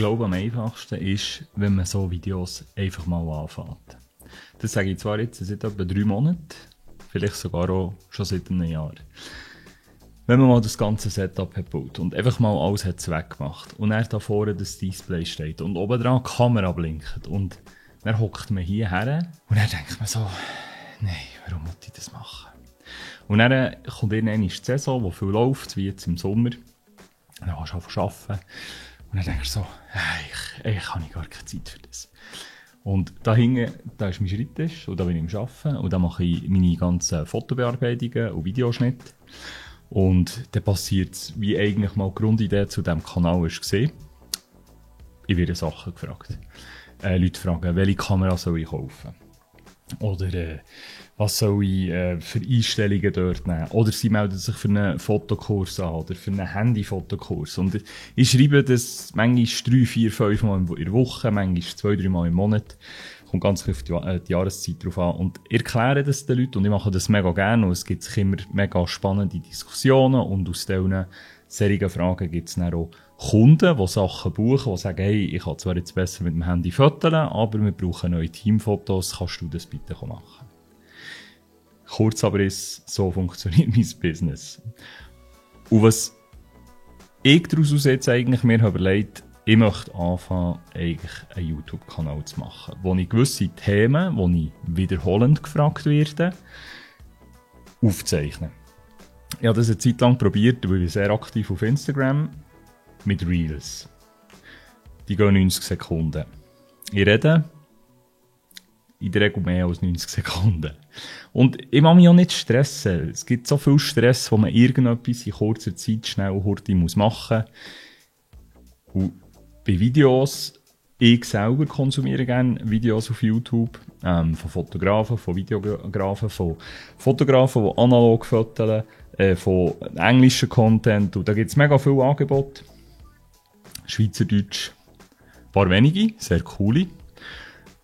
glaube, am einfachsten ist, wenn man so Videos einfach mal anfängt. Das sage ich zwar jetzt seit etwa 3 Monaten, vielleicht sogar auch schon seit einem Jahr. Wenn man mal das ganze Setup hat gebaut und einfach mal alles hat weggemacht und dann da vorne das Display steht und oben dran die Kamera blinkt und dann hockt man hierher und dann denkt man so, nein, warum muss ich das machen? Und dann kommt irgendwann die Saison, wo viel läuft, wie jetzt im Sommer. Dann kannst du einfach arbeiten. Und dann denkst du so, eigentlich habe ich gar keine Zeit für das. Und da hinten, da ist mein Schreibtisch und da bin ich am Arbeiten und da mache ich meine ganzen Fotobearbeitungen und Videoschnitte. Und dann passiert es, wie eigentlich mal die Grundidee zu diesem Kanal ist gesehen. Ich werde Sachen gefragt. Leute fragen, welche Kamera soll ich kaufen? Oder was soll ich für Einstellungen dort nehmen? Oder sie melden sich für einen Fotokurs an oder für einen Handyfotokurs. Und ich schreibe das manchmal 3, 4, 5 Mal in der Woche, manchmal 2, 3 Mal im Monat. Kommt ganz auf die Jahreszeit drauf an. Und ich erkläre das den Leuten und ich mache das mega gerne. Und es gibt immer mega spannende Diskussionen und aus diesen solchen Fragen gibt es dann auch Kunden, die Sachen buchen, die sagen, hey, ich kann zwar jetzt besser mit dem Handy fotografieren, aber wir brauchen neue Teamfotos, kannst du das bitte machen? Kurz aber ist, so funktioniert mein Business. Und was ich daraus jetzt eigentlich mir habe überlegt, ich möchte anfangen, eigentlich einen YouTube-Kanal zu machen, wo ich gewisse Themen, wo ich wiederholend gefragt werde, aufzeichne. Ich habe das eine Zeit lang probiert, weil ich sehr aktiv auf Instagram mit Reels. Die gehen 90 Sekunden. Ich rede in der Regel mehr als 90 Sekunden. Und ich mag mich auch nicht stressen. Es gibt so viel Stress, wo man irgendetwas in kurzer Zeit schnell machen muss. Und bei Videos, ich selber konsumiere gerne Videos auf YouTube, von Fotografen, von Videografen, von Fotografen, die analog fotografieren, von englischen Content. Und da gibt es mega viele Angebote. Schweizerdeutsch, ein paar wenige, sehr coole,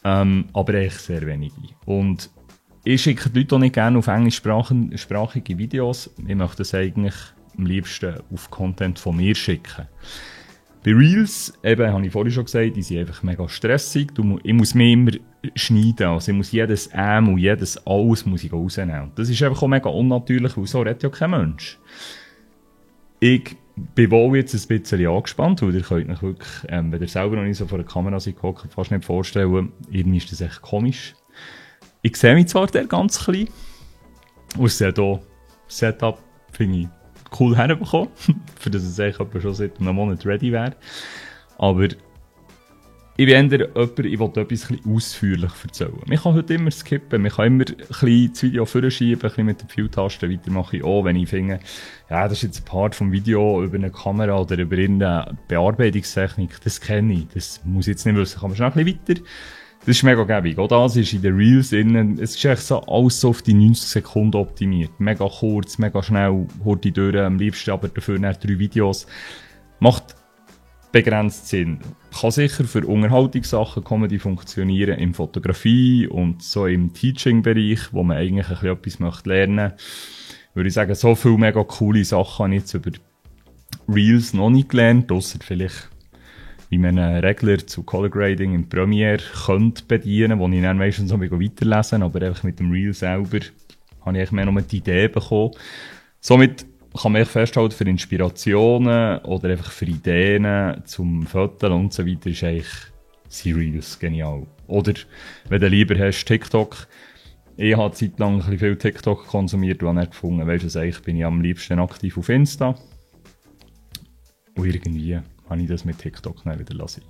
aber eigentlich sehr wenige. Und ich schicke die Leute auch nicht gerne auf englischsprachige Videos. Ich möchte das eigentlich am liebsten auf Content von mir schicken. Bei Reels, eben, habe ich vorhin schon gesagt, die sind einfach mega stressig. Ich muss mich immer schneiden. Also ich muss jedes und jedes Alles muss ich rausnehmen. Und das ist einfach auch mega unnatürlich, weil so redet ja kein Mensch. Ich bin wohl jetzt ein bisschen angespannt, weil ihr könnt euch wirklich, wenn ihr selber noch nicht so vor der Kamera seid, fast nicht vorstellen. Irgendwie ist das echt komisch. Ich sehe mich zwar der ganz klein, und es hat hier Setup, finde ich, cool herbekommen, für das es eigentlich schon seit einem Monat ready wäre. Aber ich bin eher jemand, ich will etwas ausführlich erzählen. Man kann heute immer skippen, man kann immer das Video vorschieben, ein bisschen mit den View-Tasten weitermachen, auch wenn ich finde, ja, das ist jetzt ein Part vom Video über eine Kamera oder über irgendeine Bearbeitungstechnik, das kenne ich, das muss ich jetzt nicht wissen, kann man schnell ein bisschen weiter. Das ist mega gäbig. Auch das ist in den Reels innen, es ist echt so alles so auf die 90 Sekunden optimiert. Mega kurz, mega schnell, holt die durch, am liebsten aber dafür nach 3 Videos. Macht begrenzt Sinn. Kann sicher für Unterhaltungssachen, Comedy funktionieren, in Fotografie und so im Teaching-Bereich, wo man eigentlich ein bisschen etwas lernen möchte. Würde ich sagen, so viele mega coole Sachen habe ich jetzt über Reels noch nicht gelernt, ausser vielleicht wie man einen Regler zu Color Grading in Premiere könnte bedienen, wo ich dann meistens noch weiterlesen, aber einfach mit dem Reel selber habe ich mehr noch die Idee bekommen. Somit kann man festhalten, für Inspirationen oder einfach für Ideen zum Fotografieren und so weiter ist eigentlich Reels genial. Oder, wenn du lieber hast, TikTok. Ich habe eine Zeit lang ein bisschen viel TikTok konsumiert und habe nicht gefunden, weißt du, eigentlich bin ich am liebsten aktiv auf Insta. Und irgendwie habe ich das mit TikTok dann wieder lassen.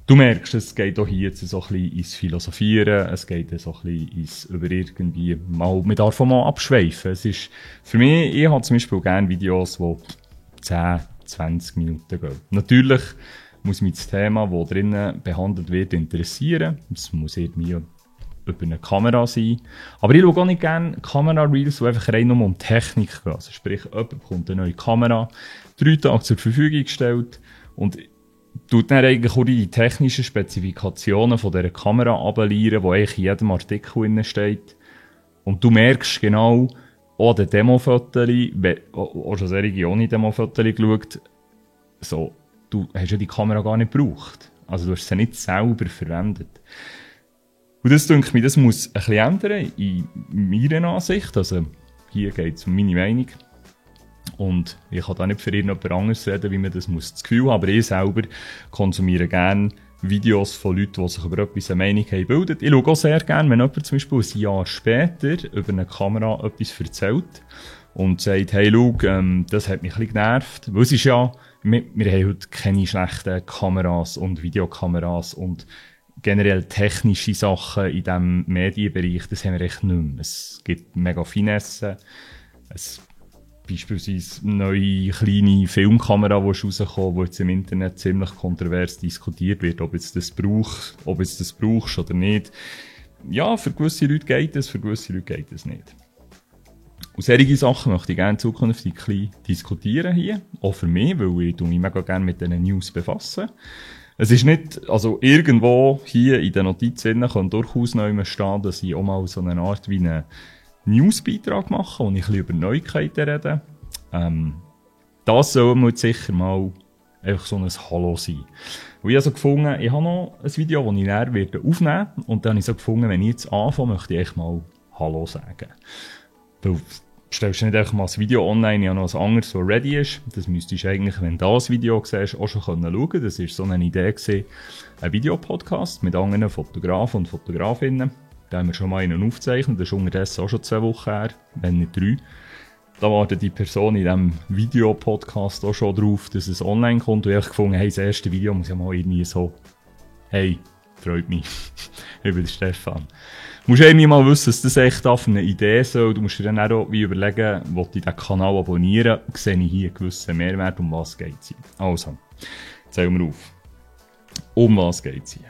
Du merkst, es geht auch hier jetzt so ein bisschen ins Philosophieren, es geht so ein bisschen ins über irgendwie mal, man darf auch mal abschweifen. Es ist, für mich, ich habe zum Beispiel gerne Videos, die 10, 20 Minuten gehen. Natürlich muss mich das Thema, das drinnen behandelt wird, interessieren. Es muss irgendwie über eine Kamera sein. Aber ich schaue auch nicht gerne Kamera-Reels, die einfach rein um Technik gehen. Also sprich, jemand bekommt eine neue Kamera, 3 Tage zur Verfügung gestellt und tut dann eigentlich auch die technischen Spezifikationen von dieser Kamera abelieren, die eigentlich in jedem Artikel drin steht. Und du merkst genau, auch an den Demo-Fotos, auch schon solche ohne Demo-Fotos geschaut, so du hast ja die Kamera gar nicht gebraucht. Also du hast sie nicht selber verwendet. Und das, denke ich, das muss ein bisschen ändern, in meiner Ansicht. Also hier geht es um meine Meinung. Und ich kann da nicht für irgendjemand anderes reden, wie man das muss. Das Gefühl, aber ich selber konsumiere gerne Videos von Leuten, die sich über etwas eine Meinung haben bildet. Ich schaue auch sehr gerne, wenn jemand zum Beispiel ein Jahr später über eine Kamera etwas erzählt und sagt, hey, schau, das hat mich ein bisschen genervt. Weil es ist ja, wir haben heute keine schlechten Kameras und Videokameras und generell technische Sachen in diesem Medienbereich, das haben wir echt nicht mehr. Es gibt mega Finesse. Beispielsweise eine neue kleine Filmkamera, die rauskommt, die jetzt im Internet ziemlich kontrovers diskutiert wird, ob jetzt das brauchst oder nicht. Ja, für gewisse Leute geht es, für gewisse Leute geht es nicht. Und solche Sachen möchte ich gerne zukünftig ein bisschen diskutieren hier. Auch für mich, weil ich mich mega gerne mit diesen News befasse. Es ist nicht, also irgendwo hier in den Notizen kann durchaus noch immer stehen, dass ich auch mal so eine Art wie eine Newsbeitrag mache, wo ich ein bisschen über Neuigkeiten rede. Das soll mir sicher mal einfach so ein Hallo sein. Und ich habe so gefunden, ich habe noch ein Video, das ich näher aufnehmen werde. Und dann habe ich so gefunden, wenn ich jetzt anfange, möchte ich echt mal Hallo sagen. Weil, stellst du nicht einfach mal ein Video online, ich habe noch ein anderes, das ready ist. Das müsstest du eigentlich, wenn du das Video siehst, auch schon schauen können. Das war so eine Idee gewesen, ein Videopodcast mit anderen Fotografen und Fotografinnen. Da haben wir schon mal einen aufgezeichnet, das ist unterdessen auch schon 2 Wochen her, wenn nicht 3. Da wartet die Person in diesem Videopodcast auch schon drauf, dass es online kommt. Und ich habe gefunden, hey, das erste Video muss ja mal irgendwie so, hey, freut mich, über den Stefan. Du musst irgendwie mal wissen, dass das echt für eine Idee soll. Du musst dir dann auch wie überlegen, will ich diesen Kanal abonnieren, sehe ich hier einen gewissen Mehrwert, um was geht es hier. Also, zählen wir auf. Um was geht es hier?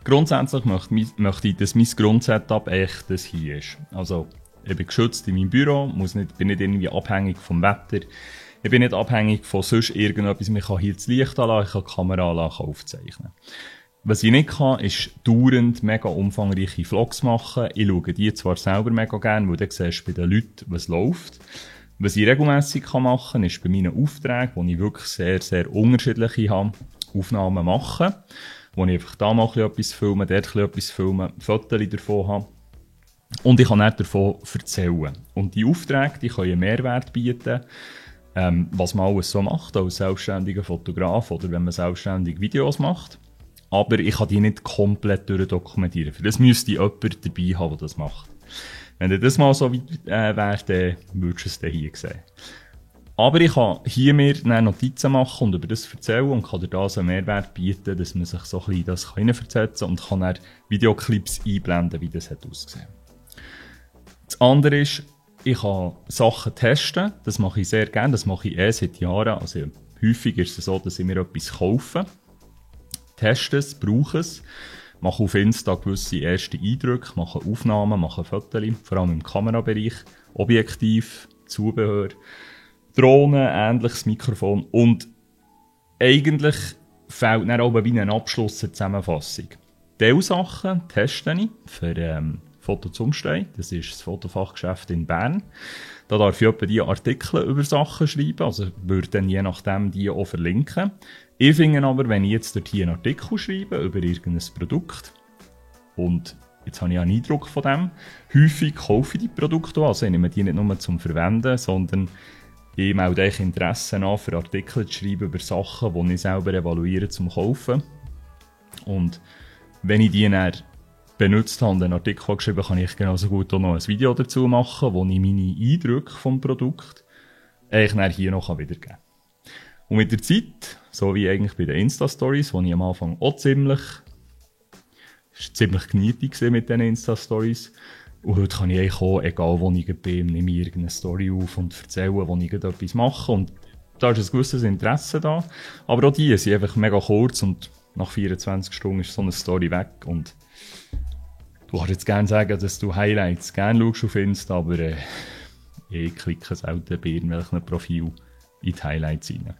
Grundsätzlich möchte ich, dass mein Grundsetup echt das hier ist. Also, ich bin geschützt in meinem Büro, bin nicht irgendwie abhängig vom Wetter. Ich bin nicht abhängig von sonst irgendetwas. Ich kann hier das Licht anlassen, ich kann die Kamera anlassen, kann aufzeichnen. Was ich nicht kann, ist dauernd mega umfangreiche Vlogs machen. Ich schaue die zwar selber mega gerne, weil dann siehst du bei den Leuten, was läuft. Was ich regelmässig machen kann, ist bei meinen Aufträgen, wo ich wirklich sehr, sehr unterschiedliche habe, Aufnahmen machen. Wo ich einfach da mal etwas filme, dort etwas filme, Fotos davon habe. Und ich kann nicht davon erzählen. Und die Aufträge, die können einen Mehrwert bieten, was man alles so macht, als selbstständiger Fotograf oder wenn man selbstständig Videos macht. Aber ich kann die nicht komplett dokumentieren. Für das müsste ich jemanden dabei haben, der das macht. Wenn das mal so weit wäre, dann würdest du es dann hier sehen. Aber ich kann hier mir Notizen machen und über das erzählen und kann dir da so einen Mehrwert bieten, dass man sich so ein bisschen das hineinversetzen kann und kann dann Videoclips einblenden, wie das hat ausgesehen. Das andere ist, ich kann Sachen testen. Das mache ich sehr gerne. Das mache ich seit Jahren. Also häufig ist es so, dass ich mir etwas kaufe, teste es, brauche es, mache auf Insta gewisse erste Eindrücke, mache Aufnahmen, mache Fotos, vor allem im Kamerabereich, Objektiv, Zubehör, Drohnen, ähnliches Mikrofon und eigentlich fehlt dann auch wie ein Abschluss eine Zusammenfassung. Diese Sachen teste ich für Foto zum Stehen, das ist das Fotofachgeschäft in Bern. Da darf ich etwa die Artikel über Sachen schreiben, also würde dann je nachdem die auch verlinken. Ich finde aber, wenn ich jetzt dort hier einen Artikel schreibe über irgendein Produkt und jetzt habe ich einen Eindruck von dem, häufig kaufe ich die Produkte auch, also ich nehme die nicht nur zum Verwenden, sondern ich melde euch Interesse an, für Artikel zu schreiben über Sachen, die ich selber evaluiere zum Kaufen. Und wenn ich die dann benutzt habe und einen Artikel geschrieben, kann ich genauso gut auch noch ein Video dazu machen, wo ich meine Eindrücke vom Produkt eigentlich dann hier noch wiedergeben kann. Und mit der Zeit, so wie eigentlich bei den Insta-Stories, wo ich am Anfang auch ziemlich gemütlich war mit diesen Insta-Stories. Und heute kann ich eigentlich auch, egal wo ich bin, nehme ich irgendeine Story auf und erzähle, wo ich etwas mache. Und da ist ein gewisses Interesse da. Aber auch die sind einfach mega kurz und nach 24 Stunden ist so eine Story weg. Und du kannst jetzt gerne sagen, dass du Highlights gerne schaust auf Insta, aber ich klicke selten bei irgendwelchen Profilen in die Highlights rein.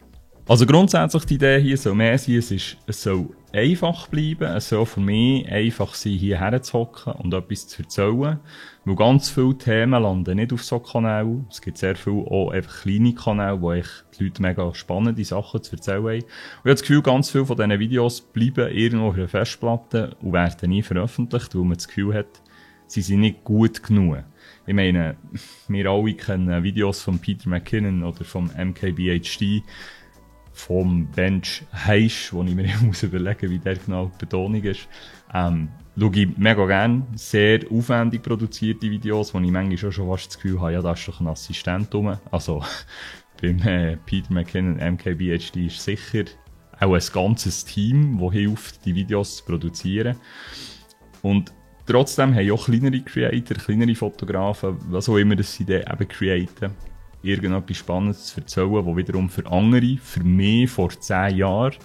Also grundsätzlich die Idee hier soll mehr sein, es soll einfach bleiben, es soll für mich einfach sein, hierher zu hocken und etwas zu erzählen. Weil ganz viele Themen landen nicht auf so Kanälen. Es gibt sehr viele auch einfach kleine Kanäle, wo die Leute mega spannende Sachen zu erzählen haben. Und ich habe das Gefühl, ganz viele von diesen Videos bleiben irgendwo auf einer Festplatte und werden nie veröffentlicht, weil man das Gefühl hat, sie sind nicht gut genug. Ich meine, wir alle kennen Videos von Peter McKinnon oder vom MKBHD, vom Bench Heisch, wo ich mir muss überlegen, wie der genau die Betonung ist. Schaue ich mega gerne sehr aufwendig produzierte Videos, wo ich manchmal schon fast das Gefühl habe, ja, da ist doch ein Assistent rum. Also, beim Peter McKinnon MKBHD ist sicher auch ein ganzes Team, das hilft, die Videos zu produzieren. Und trotzdem haben auch kleinere Creator, kleinere Fotografen, was auch immer das sie dann eben createn, irgendetwas Spannendes zu erzählen, was wiederum für andere, für mich vor 10 Jahren,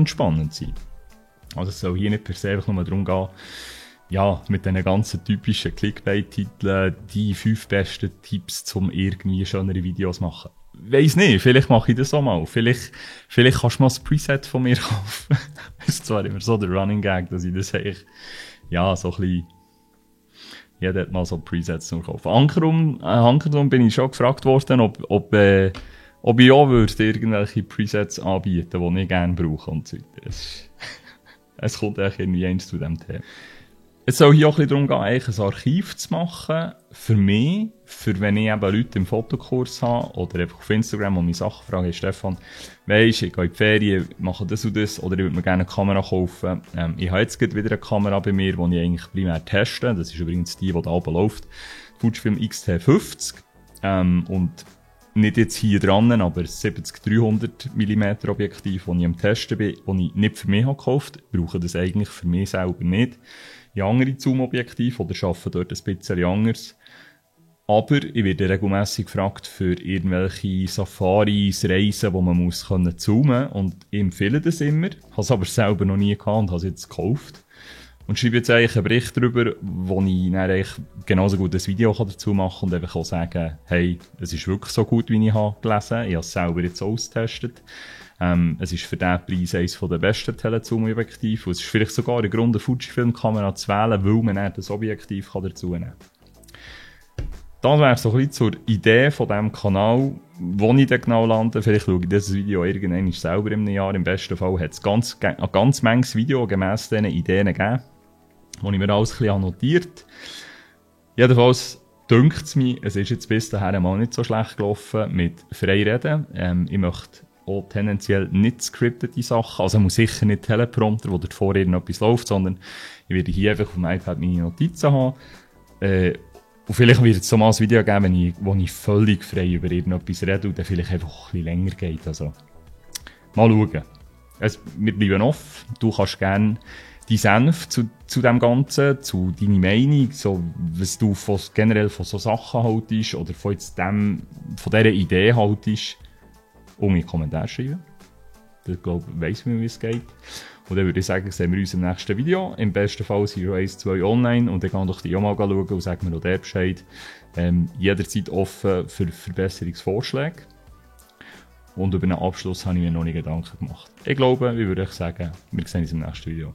spannend sein. Also es soll hier nicht per se einfach nur darum gehen, ja, mit diesen ganzen typischen Clickbait-Titeln die 5 besten Tipps, um irgendwie schönere Videos zu machen. Weiss nicht, vielleicht mache ich das auch mal. Vielleicht kannst du mal ein Preset von mir kaufen. Das ist zwar immer so der Running Gag, dass ich das eigentlich, ja, so ein bisschen, jeder hat mal so Presets zum Kaufen. Ankerum bin ich schon gefragt worden, ob ich auch würde irgendwelche Presets anbieten, die ich gerne brauche und so weiter. Es kommt eigentlich irgendwie eins zu diesem Thema. Es soll hier auch ein bisschen darum gehen, eigentlich ein Archiv zu machen, für mich, für wenn ich eben Leute im Fotokurs habe, oder einfach auf Instagram und mich Sachen fragen, hey Stefan, weisst, ich gehe in die Ferien, mache das und das, oder ich würde mir gerne eine Kamera kaufen. Ich habe jetzt gerade wieder eine Kamera bei mir, die ich eigentlich primär teste. Das ist übrigens die da oben läuft. Die Fujifilm X-T50. Und nicht jetzt hier dran, aber 70-300 mm Objektiv, das ich am Testen bin, das ich nicht für mich gekauft habe. Ich brauche das eigentlich für mich selber nicht. Ich habe andere Zoom-Objektive oder arbeite dort ein bisschen anders. Aber ich werde regelmässig gefragt für irgendwelche Safaris, Reisen, wo man muss zoomen kann. Und ich empfehle das immer. Habe es aber selber noch nie gehabt und habe es jetzt gekauft. Und schreibe jetzt eigentlich einen Bericht darüber, wo ich dann eigentlich genauso gut ein Video dazu machen kann und einfach auch sagen, hey, es ist wirklich so gut, wie ich habe gelesen. Ich habe es selber jetzt ausgetestet. Es ist für diesen Preis eines der besten Telezoom-Objektive. Es ist vielleicht sogar ein Grund, eine Fujifilm-Kamera zu wählen, weil man dann das Objektiv dazu nehmen kann. Das wäre so ein bisschen zur Idee von diesem Kanal, wo ich dann genau lande. Vielleicht schaue ich dieses Video irgendwann selber in einem Jahr. Im besten Fall hat es eine ganz Menge Videos gemäss diesen Ideen gegeben, die ich mir alles ein bisschen notiert habe. Jedenfalls dünkt es mir, es ist jetzt bis dahin mal nicht so schlecht gelaufen mit Freireden. Ich möchte auch tendenziell nicht scriptete Sachen, also muss sicher nicht Teleprompter, wo davor irgendetwas läuft, sondern ich werde hier einfach auf dem iPad meine Notizen haben. Und vielleicht wird es so mal ein Video geben, wo ich völlig frei über irgendetwas rede und dann vielleicht einfach ein bisschen länger geht. Also, mal schauen. Wir bleiben offen. Du kannst gerne deinen Senf zu dem Ganzen, zu deiner Meinung, so, was du generell von so Sachen haltest oder von dieser Idee haltest, in die Kommentare schreiben. Ich glaube, weiss man, wie es geht. Und dann würde ich sagen, sehen wir uns im nächsten Video. Im besten Fall sind wir 1, 2 online und dann kann doch die auch mal schauen und sagen mir noch der Bescheid. Jederzeit offen für Verbesserungsvorschläge. Und über einen Abschluss habe ich mir noch nie Gedanken gemacht. Ich glaube, ich würde sagen, wir sehen uns im nächsten Video.